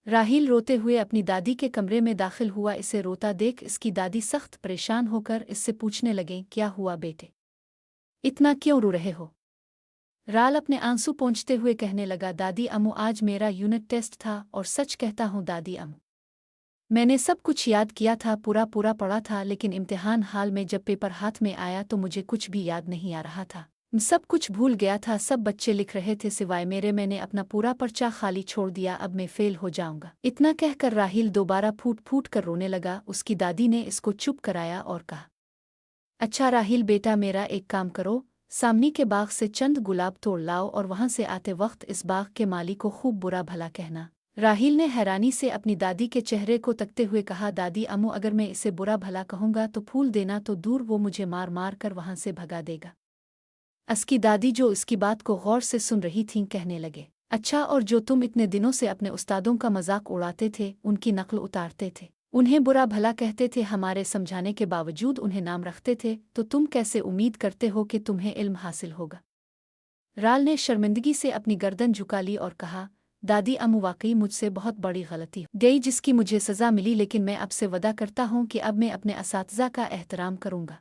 राहिल रोते हुए अपनी दादी के कमरे में दाखिल हुआ। इसे रोता देख इसकी दादी सख्त परेशान होकर इससे पूछने लगे, क्या हुआ बेटे, इतना क्यों रो रहे हो? राल अपने आंसू पोंछते हुए कहने लगा, दादी अम्मू आज मेरा यूनिट टेस्ट था और सच कहता हूँ दादी अम्मू, मैंने सब कुछ याद किया था, पूरा पूरा पढ़ा था, लेकिन इम्तिहान हाल में जब पेपर हाथ में आया तो मुझे कुछ भी याद नहीं आ रहा था। सब कुछ भूल गया था। सब बच्चे लिख रहे थे सिवाय मेरे। मैंने अपना पूरा पर्चा खाली छोड़ दिया। अब मैं फेल हो जाऊंगा। इतना कहकर राहिल दोबारा फूट फूट कर रोने लगा। उसकी दादी ने इसको चुप कराया और कहा, अच्छा राहिल बेटा, मेरा एक काम करो, सामने के बाग से चंद गुलाब तोड़ लाओ और वहां से आते वक्त इस बाग के माली को खूब बुरा भला कहना। राहिल ने हैरानी से अपनी दादी के चेहरे को तकते हुए कहा, दादी अम्मू अगर मैं इसे बुरा भला कहूंगा तो फूल देना तो दूर, वो मुझे मार मार कर वहां से भगा देगा। उसकी दादी जो इसकी बात को गौर से सुन रही थीं कहने लगे, अच्छा, और जो तुम इतने दिनों से अपने उस्तादों का मजाक उड़ाते थे, उनकी नकल उतारते थे, उन्हें बुरा भला कहते थे, हमारे समझाने के बावजूद उन्हें नाम रखते थे, तो तुम कैसे उम्मीद करते हो कि तुम्हें इल्म हासिल होगा? राल ने शर्मिंदगी से अपनी गर्दन झुका ली और कहा, दादी अम्मू वाकई मुझसे बहुत बड़ी गलती हो गई जिसकी मुझे सज़ा मिली, लेकिन मैं अब से वदा करता हूँ कि अब मैं अपने असातिज़ा का एहतराम करूँगा।